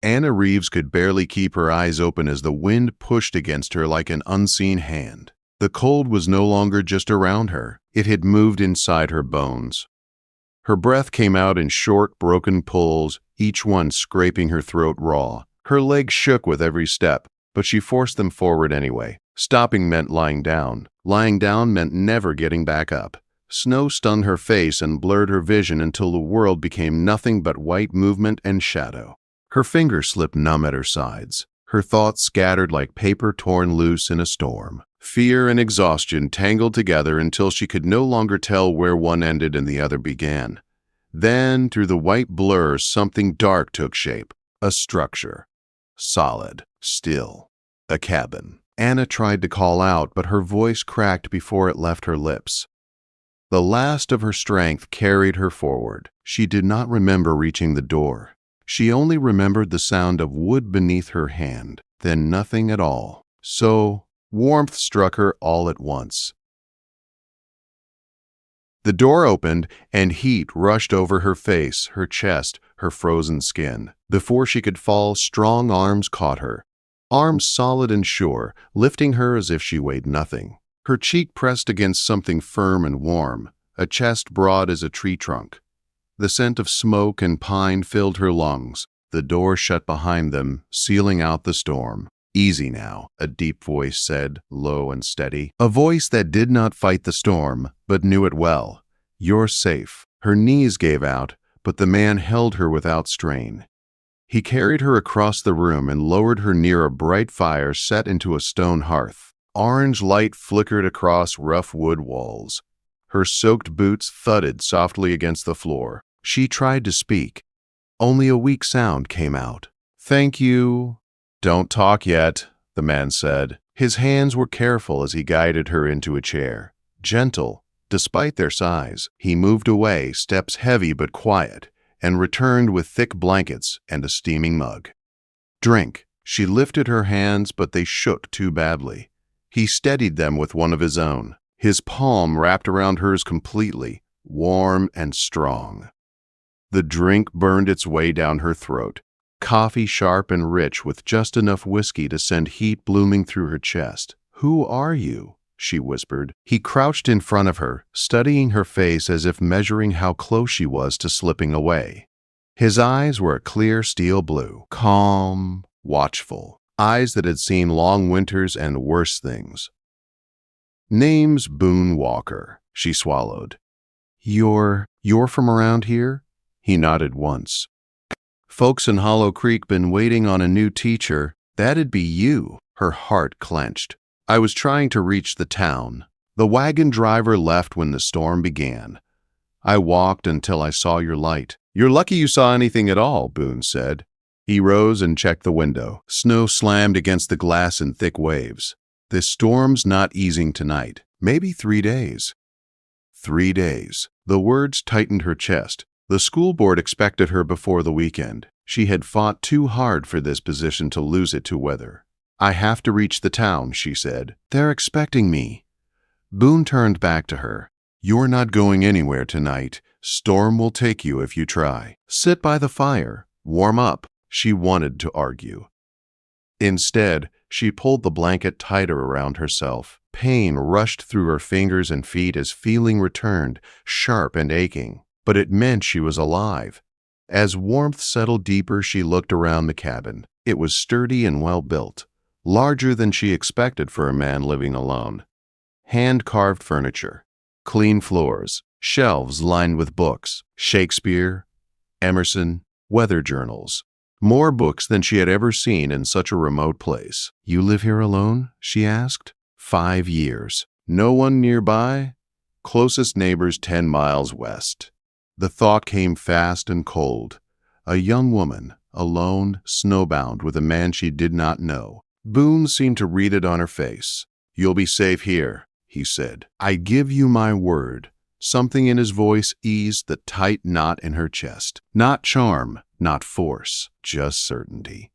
Anna Reeves could barely keep her eyes open as the wind pushed against her like an unseen hand. The cold was no longer just around her. It had moved inside her bones. Her breath came out in short, broken pulls, each one scraping her throat raw. Her legs shook with every step, but she forced them forward anyway. Stopping meant lying down. Lying down meant never getting back up. Snow stunned her face and blurred her vision until the world became nothing but white movement and shadow. Her fingers slipped numb at her sides. Her thoughts scattered like paper torn loose in a storm. Fear and exhaustion tangled together until she could no longer tell where one ended and the other began. Then, through the white blur, something dark took shape. A structure. Solid. Still. A cabin. Anna tried to call out, but her voice cracked before it left her lips. The last of her strength carried her forward. She did not remember reaching the door. She only remembered the sound of wood beneath her hand, then nothing at all. So, warmth struck her all at once. The door opened, and heat rushed over her face, her chest, her frozen skin. Before she could fall, strong arms caught her. Arms solid and sure, lifting her as if she weighed nothing. Her cheek pressed against something firm and warm, a chest broad as a tree trunk. The scent of smoke and pine filled her lungs. The door shut behind them, sealing out the storm. "Easy now," a deep voice said, low and steady. A voice that did not fight the storm, but knew it well. "You're safe." Her knees gave out, but the man held her without strain. He carried her across the room and lowered her near a bright fire set into a stone hearth. Orange light flickered across rough wood walls. Her soaked boots thudded softly against the floor. She tried to speak. Only a weak sound came out. "Thank you." "Don't talk yet," the man said. His hands were careful as he guided her into a chair. Gentle, despite their size, he moved away, steps heavy but quiet, and returned with thick blankets and a steaming mug. "Drink." She lifted her hands, but they shook too badly. He steadied them with one of his own. His palm wrapped around hers completely, warm and strong. The drink burned its way down her throat. Coffee sharp and rich with just enough whiskey to send heat blooming through her chest. "Who are you?" she whispered. He crouched in front of her, studying her face as if measuring how close she was to slipping away. His eyes were a clear steel blue, calm, watchful, eyes that had seen long winters and worse things. "Name's Boone Walker," she swallowed. You're from around here?" He nodded once. "Folks in Hollow Creek been waiting on a new teacher. That'd be you." Her heart clenched. "I was trying to reach the town. The wagon driver left when the storm began. I walked until I saw your light." "You're lucky you saw anything at all," Boone said. He rose and checked the window. Snow slammed against the glass in thick waves. "This storm's not easing tonight. Maybe 3 days." 3 days. The words tightened her chest. The school board expected her before the weekend. She had fought too hard for this position to lose it to weather. "I have to reach the town," she said. "They're expecting me." Boone turned back to her. "You're not going anywhere tonight. Storm will take you if you try. Sit by the fire. Warm up." She wanted to argue. Instead, she pulled the blanket tighter around herself. Pain rushed through her fingers and feet as feeling returned, sharp and aching. But it meant she was alive. As warmth settled deeper, she looked around the cabin. It was sturdy and well-built, larger than she expected for a man living alone. Hand-carved furniture, clean floors, shelves lined with books, Shakespeare, Emerson, weather journals. More books than she had ever seen in such a remote place. "You live here alone?" she asked. 5 years. "No one nearby?" "Closest neighbors 10 miles west." The thought came fast and cold. A young woman, alone, snowbound with a man she did not know. Boone seemed to read it on her face. "You'll be safe here," he said. "I give you my word." Something in his voice eased the tight knot in her chest. Not charm, not force, just certainty.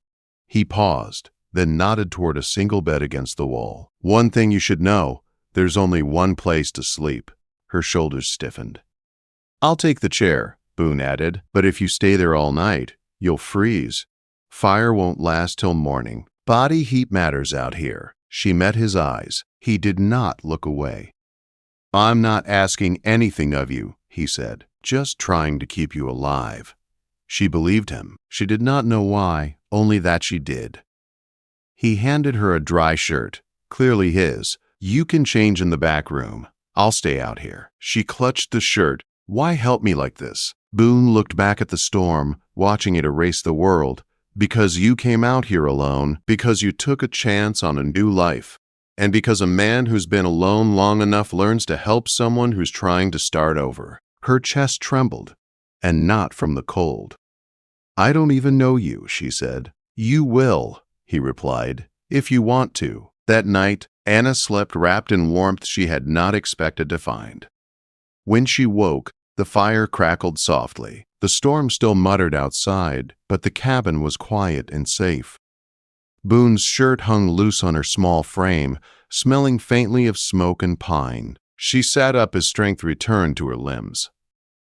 He paused, then nodded toward a single bed against the wall. "One thing you should know, there's only one place to sleep." Her shoulders stiffened. "I'll take the chair," Boone added, "but if you stay there all night, you'll freeze." Fire won't last till morning. Body heat matters out here. She met his eyes. He did not look away. I'm not asking anything of you, he said, just trying to keep you alive. She believed him. She did not know why, only that she did. He handed her a dry shirt, clearly his. You can change in the back room. I'll stay out here. She clutched the shirt. Why help me like this? Boone looked back at the storm, watching it erase the world. Because you came out here alone, because you took a chance on a new life, and because a man who's been alone long enough learns to help someone who's trying to start over. Her chest trembled, and not from the cold. I don't even know you, she said. You will, he replied, if you want to. That night, Anna slept wrapped in warmth she had not expected to find. When she woke, the fire crackled softly. The storm still muttered outside, but the cabin was quiet and safe. Boone's shirt hung loose on her small frame, smelling faintly of smoke and pine. She sat up as strength returned to her limbs.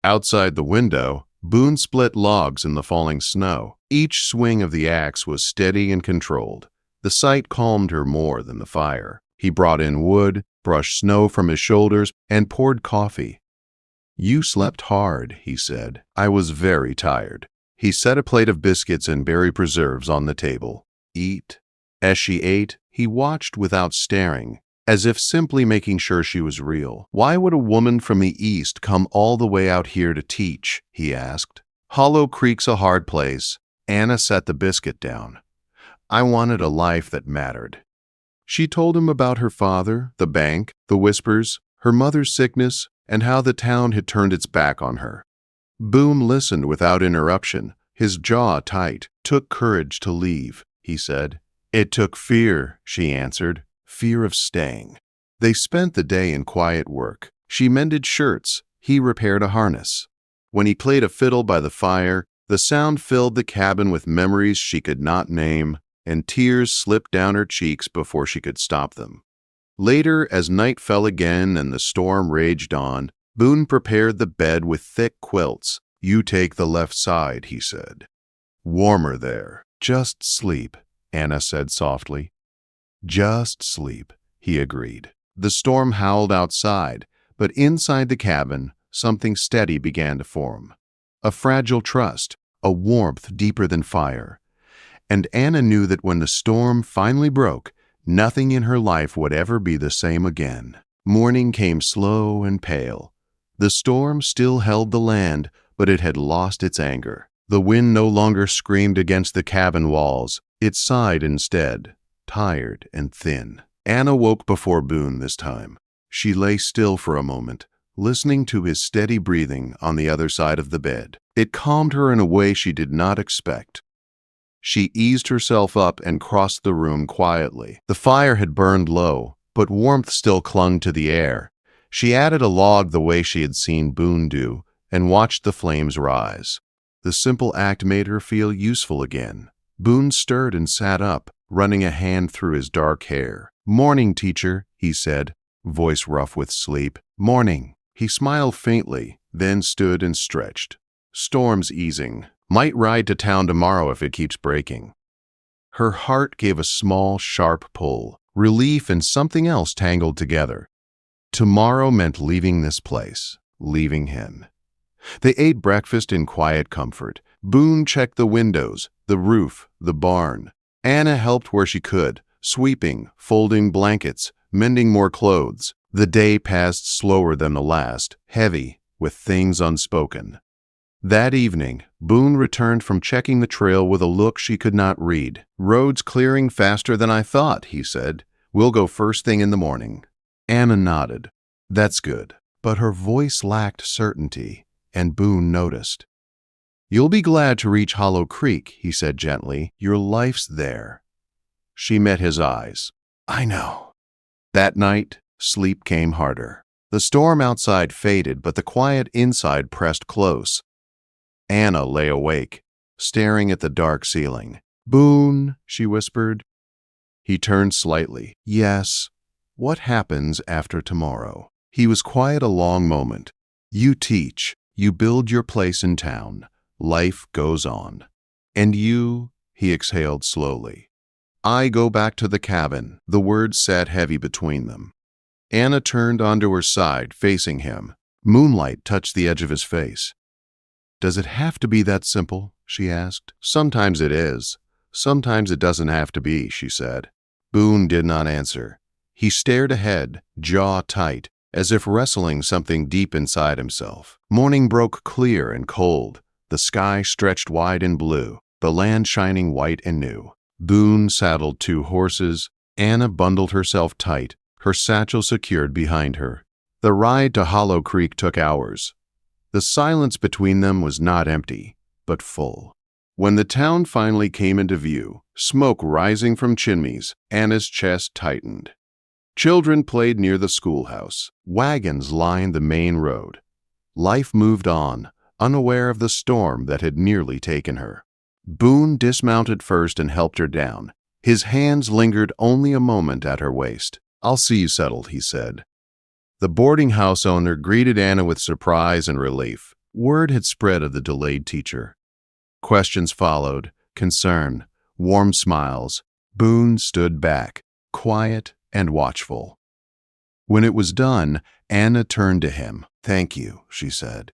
Outside the window, Boone split logs in the falling snow. Each swing of the axe was steady and controlled. The sight calmed her more than the fire. He brought in wood, brushed snow from his shoulders, and poured coffee. You slept hard, he said. I was very tired. He set a plate of biscuits and berry preserves on the table. Eat. As she ate, he watched without staring, as if simply making sure she was real. Why would a woman from the East come all the way out here to teach? He asked. Hollow Creek's a hard place. Anna set the biscuit down. I wanted a life that mattered. She told him about her father, the bank, the whispers, her mother's sickness, and how the town had turned its back on her. Boone listened without interruption, his jaw tight. Took courage to leave, he said. It took fear, she answered, fear of staying. They spent the day in quiet work. She mended shirts, he repaired a harness. When he played a fiddle by the fire, the sound filled the cabin with memories she could not name, and tears slipped down her cheeks before she could stop them. Later, as night fell again and the storm raged on, Boone prepared the bed with thick quilts. You take the left side, he said. Warmer there. Just sleep, Anna said softly. Just sleep, he agreed. The storm howled outside, but inside the cabin, something steady began to form. A fragile trust, a warmth deeper than fire. And Anna knew that when the storm finally broke, nothing in her life would ever be the same again. Morning came slow and pale. The storm still held the land, but it had lost its anger. The wind no longer screamed against the cabin walls. It sighed instead, tired and thin. Anna woke before Boone this time. She lay still for a moment, listening to his steady breathing on the other side of the bed. It calmed her in a way she did not expect. She eased herself up and crossed the room quietly. The fire had burned low, but warmth still clung to the air. She added a log the way she had seen Boone do and watched the flames rise. The simple act made her feel useful again. Boone stirred and sat up, running a hand through his dark hair. Morning, teacher, he said, voice rough with sleep. Morning. He smiled faintly, then stood and stretched. Storm's easing. Might ride to town tomorrow if it keeps breaking. Her heart gave a small, sharp pull. Relief and something else tangled together. Tomorrow meant leaving this place, leaving him. They ate breakfast in quiet comfort. Boone checked the windows, the roof, the barn. Anna helped where she could, sweeping, folding blankets, mending more clothes. The day passed slower than the last, heavy, with things unspoken. That evening, Boone returned from checking the trail with a look she could not read. Road's clearing faster than I thought, he said. We'll go first thing in the morning. Anna nodded. That's good. But her voice lacked certainty, and Boone noticed. You'll be glad to reach Hollow Creek, he said gently. Your life's there. She met his eyes. I know. That night, sleep came harder. The storm outside faded, but the quiet inside pressed close. Anna lay awake, staring at the dark ceiling. Boone, she whispered. He turned slightly. Yes. What happens after tomorrow? He was quiet a long moment. You teach. You build your place in town. Life goes on. And you, he exhaled slowly. I go back to the cabin. The words sat heavy between them. Anna turned onto her side, facing him. Moonlight touched the edge of his face. Does it have to be that simple? She asked. Sometimes it is. Sometimes it doesn't have to be, she said. Boone did not answer. He stared ahead, jaw tight, as if wrestling something deep inside himself. Morning broke clear and cold. The sky stretched wide and blue, the land shining white and new. Boone saddled 2 horses. Anna bundled herself tight, her satchel secured behind her. The ride to Hollow Creek took hours. The silence between them was not empty, but full. When the town finally came into view, smoke rising from chimneys, Anna's chest tightened. Children played near the schoolhouse. Wagons lined the main road. Life moved on, unaware of the storm that had nearly taken her. Boone dismounted first and helped her down. His hands lingered only a moment at her waist. I'll see you settled, he said. The boarding house owner greeted Anna with surprise and relief. Word had spread of the delayed teacher. Questions followed, concern, warm smiles. Boone stood back, quiet and watchful. When it was done, Anna turned to him. Thank you, she said.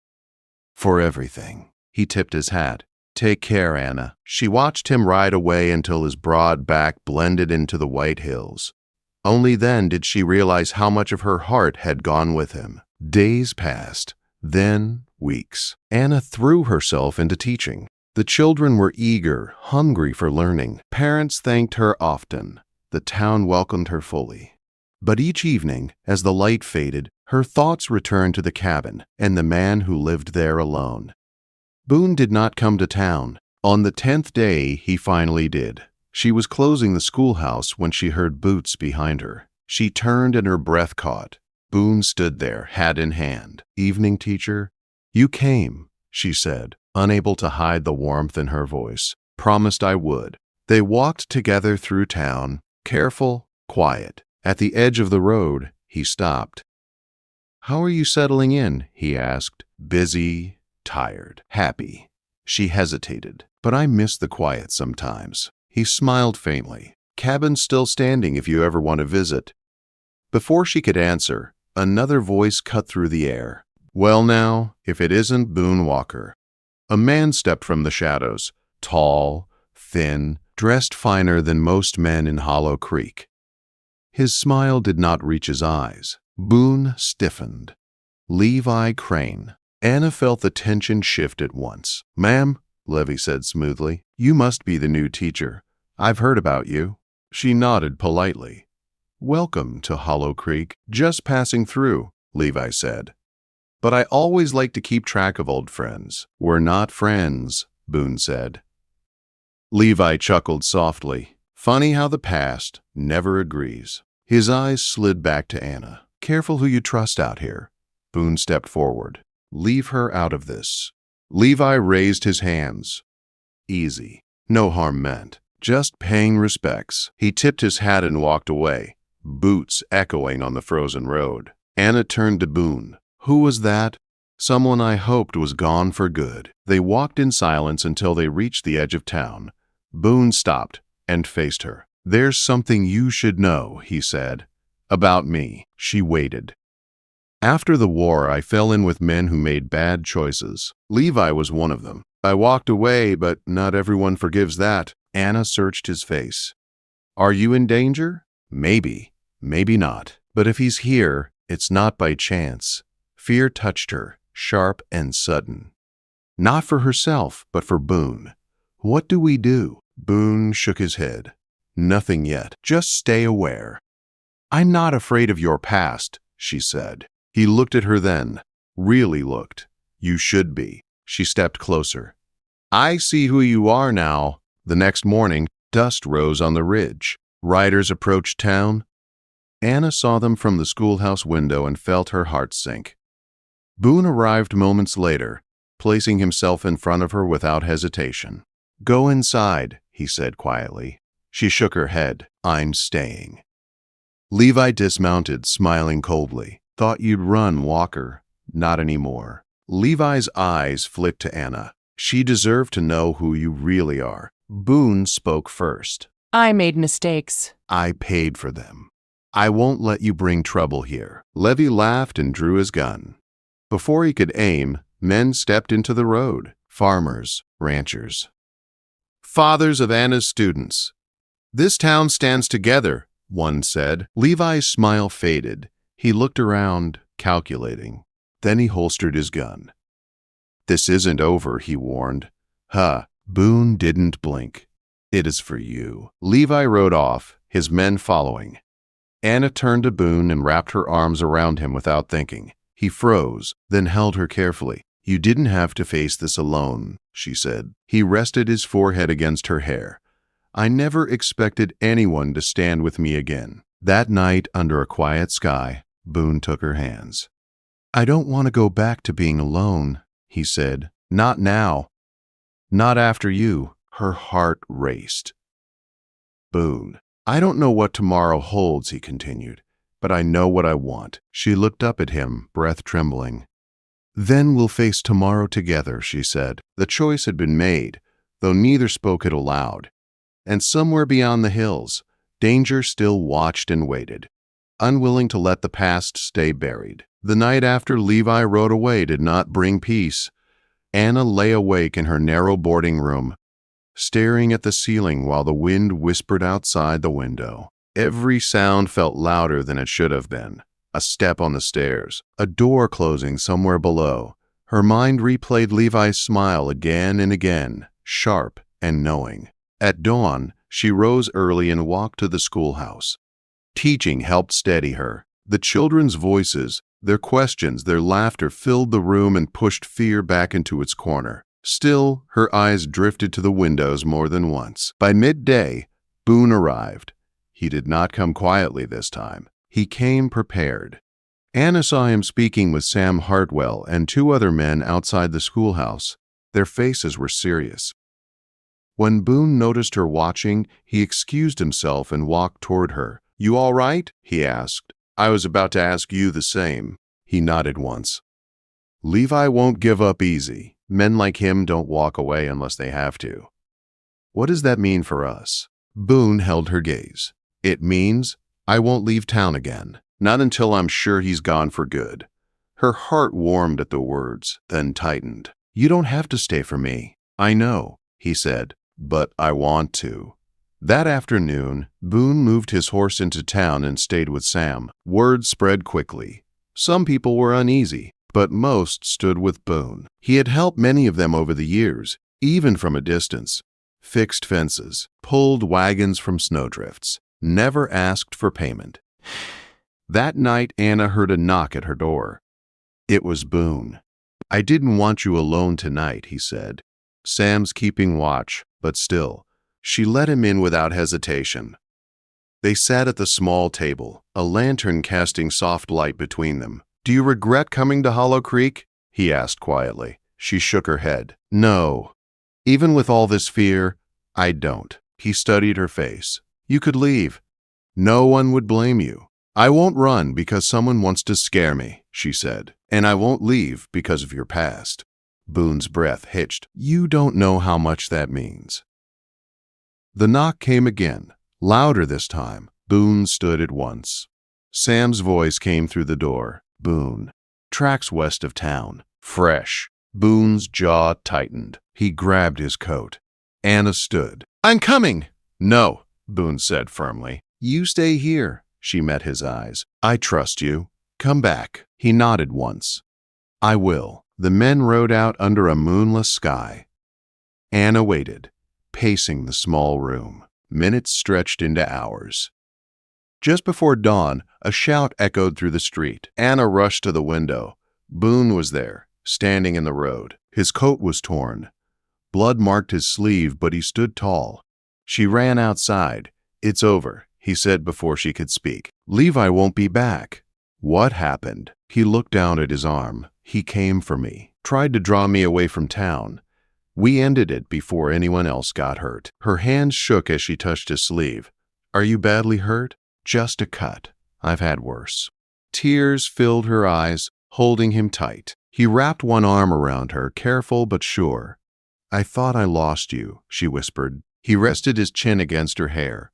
For everything. He tipped his hat. Take care, Anna. She watched him ride away until his broad back blended into the white hills. Only then did she realize how much of her heart had gone with him. Days passed, then weeks. Anna threw herself into teaching. The children were eager, hungry for learning. Parents thanked her often. The town welcomed her fully. But each evening, as the light faded, her thoughts returned to the cabin and the man who lived there alone. Boone did not come to town. On the 10th day, he finally did. She was closing the schoolhouse when she heard boots behind her. She turned and her breath caught. Boone stood there, hat in hand. Evening, teacher? You came, she said, unable to hide the warmth in her voice. Promised I would. They walked together through town, careful, quiet. At the edge of the road, he stopped. How are you settling in? He asked. Busy, tired, happy. She hesitated. But I miss the quiet sometimes. He smiled faintly. Cabin's still standing if you ever want to visit. Before she could answer, another voice cut through the air. Well now, if it isn't Boone Walker. A man stepped from the shadows, tall, thin, dressed finer than most men in Hollow Creek. His smile did not reach his eyes. Boone stiffened. Levi Crane. Anna felt the tension shift at once. Ma'am, Levy said smoothly, you must be the new teacher. I've heard about you. She nodded politely. Welcome to Hollow Creek. Just passing through, Levi said. But I always like to keep track of old friends. We're not friends, Boone said. Levi chuckled softly. Funny how the past never agrees. His eyes slid back to Anna. Careful who you trust out here. Boone stepped forward. Leave her out of this. Levi raised his hands. Easy. No harm meant. Just paying respects. He tipped his hat and walked away, boots echoing on the frozen road. Anna turned to Boone. Who was that? Someone I hoped was gone for good. They walked in silence until they reached the edge of town. Boone stopped and faced her. There's something you should know, he said. About me. She waited. After the war, I fell in with men who made bad choices. Levi was one of them. I walked away, but not everyone forgives that. Anna searched his face. Are you in danger? Maybe, maybe not. But if he's here, it's not by chance. Fear touched her, sharp and sudden. Not for herself, but for Boone. What do we do? Boone shook his head. Nothing yet. Just stay aware. I'm not afraid of your past, she said. He looked at her then. Really looked. You should be. She stepped closer. I see who you are now. The next morning, dust rose on the ridge. Riders approached town. Anna saw them from the schoolhouse window and felt her heart sink. Boone arrived moments later, placing himself in front of her without hesitation. Go inside, he said quietly. She shook her head. I'm staying. Levi dismounted, smiling coldly. Thought you'd run, Walker. Not anymore. Levi's eyes flicked to Anna. She deserved to know who you really are. Boone spoke first. I made mistakes. I paid for them. I won't let you bring trouble here. Levy laughed and drew his gun. Before he could aim, men stepped into the road. Farmers, ranchers. Fathers of Anna's students. This town stands together, one said. Levi's smile faded. He looked around, calculating. Then he holstered his gun. This isn't over, he warned. Boone didn't blink. It is for you. Levi rode off, his men following. Anna turned to Boone and wrapped her arms around him without thinking. He froze, then held her carefully. You didn't have to face this alone, she said. He rested his forehead against her hair. I never expected anyone to stand with me again. That night, under a quiet sky, Boone took her hands. I don't want to go back to being alone, he said. Not now. Not after you. Her heart raced. Boone. I don't know what tomorrow holds, he continued, but I know what I want. She looked up at him, breath trembling. Then we'll face tomorrow together, she said. The choice had been made, though neither spoke it aloud. And somewhere beyond the hills, danger still watched and waited, unwilling to let the past stay buried. The night after Levi rode away did not bring peace. Anna lay awake in her narrow boarding room, staring at the ceiling while the wind whispered outside the window. Every sound felt louder than it should have been. A step on the stairs, a door closing somewhere below. Her mind replayed Levi's smile again and again, sharp and knowing. At dawn, she rose early and walked to the schoolhouse. Teaching helped steady her. The children's voices, their questions, their laughter filled the room and pushed fear back into its corner. Still, her eyes drifted to the windows more than once. By midday, Boone arrived. He did not come quietly this time. He came prepared. Anna saw him speaking with Sam Hartwell and two other men outside the schoolhouse. Their faces were serious. When Boone noticed her watching, he excused himself and walked toward her. You all right? He asked. I was about to ask you the same. He nodded once. Levi won't give up easy. Men like him don't walk away unless they have to. What does that mean for us? Boone held her gaze. It means I won't leave town again. Not until I'm sure he's gone for good. Her heart warmed at the words, then tightened. You don't have to stay for me. I know, he said, but I want to. That afternoon, Boone moved his horse into town and stayed with Sam. Word spread quickly. Some people were uneasy, but most stood with Boone. He had helped many of them over the years, even from a distance. Fixed fences, pulled wagons from snowdrifts, never asked for payment. That night, Anna heard a knock at her door. It was Boone. I didn't want you alone tonight, he said. Sam's keeping watch, but still. She let him in without hesitation. They sat at the small table, a lantern casting soft light between them. Do you regret coming to Hollow Creek? He asked quietly. She shook her head. No. Even with all this fear, I don't. He studied her face. You could leave. No one would blame you. I won't run because someone wants to scare me, she said. And I won't leave because of your past. Boone's breath hitched. You don't know how much that means. The knock came again, louder this time. Boone stood at once. Sam's voice came through the door. Boone. Tracks west of town. Fresh. Boone's jaw tightened. He grabbed his coat. Anna stood. I'm coming! No, Boone said firmly. You stay here. She met his eyes. I trust you. Come back. He nodded once. I will. The men rode out under a moonless sky. Anna waited, pacing the small room. Minutes stretched into hours. Just before dawn, a shout echoed through the street. Anna rushed to the window. Boone was there, standing in the road. His coat was torn. Blood marked his sleeve, but he stood tall. She ran outside. It's over, he said before she could speak. Levi won't be back. What happened? He looked down at his arm. He came for me, tried to draw me away from town. We ended it before anyone else got hurt. Her hands shook as she touched his sleeve. Are you badly hurt? Just a cut. I've had worse. Tears filled her eyes, holding him tight. He wrapped one arm around her, careful but sure. I thought I lost you, she whispered. He rested his chin against her hair.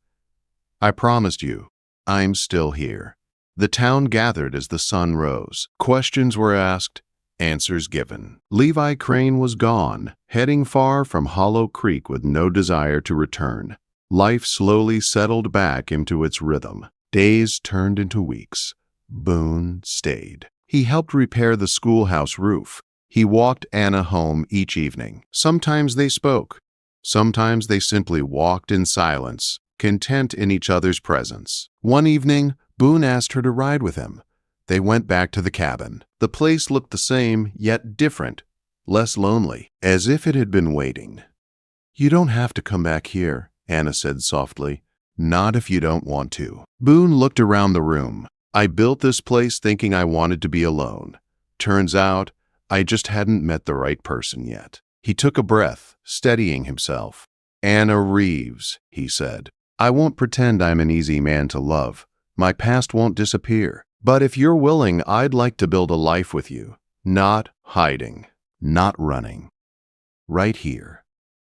I promised you, I'm still here. The town gathered as the sun rose. Questions were asked, answers given. Levi Crane was gone, heading far from Hollow Creek with no desire to return. Life slowly settled back into its rhythm. Days turned into weeks. Boone stayed. He helped repair the schoolhouse roof. He walked Anna home each evening. Sometimes they spoke. Sometimes they simply walked in silence, content in each other's presence. One evening, Boone asked her to ride with him. They went back to the cabin. The place looked the same, yet different, less lonely, as if it had been waiting. You don't have to come back here, Anna said softly. Not if you don't want to. Boone looked around the room. I built this place thinking I wanted to be alone. Turns out, I just hadn't met the right person yet. He took a breath, steadying himself. Anna Reeves, he said. I won't pretend I'm an easy man to love. My past won't disappear. But if you're willing, I'd like to build a life with you. Not hiding. Not running. Right here.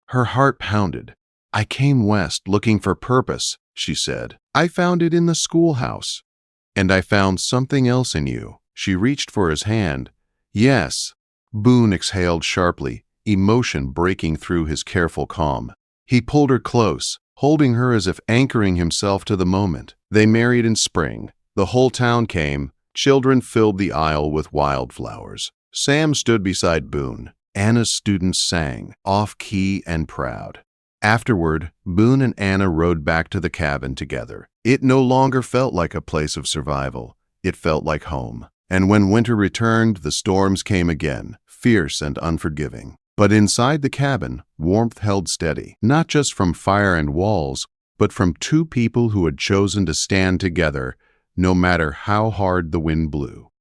Her heart pounded. I came west looking for purpose, she said. I found it in the schoolhouse. And I found something else in you. She reached for his hand. Yes. Boone exhaled sharply, emotion breaking through his careful calm. He pulled her close, holding her as if anchoring himself to the moment. They married in spring. The whole town came. Children filled the aisle with wildflowers. Sam stood beside Boone. Anna's students sang, off-key and proud. Afterward, Boone and Anna rode back to the cabin together. It no longer felt like a place of survival. It felt like home. And when winter returned, the storms came again, fierce and unforgiving. But inside the cabin, warmth held steady, not just from fire and walls, but from two people who had chosen to stand together, no matter how hard the wind blew.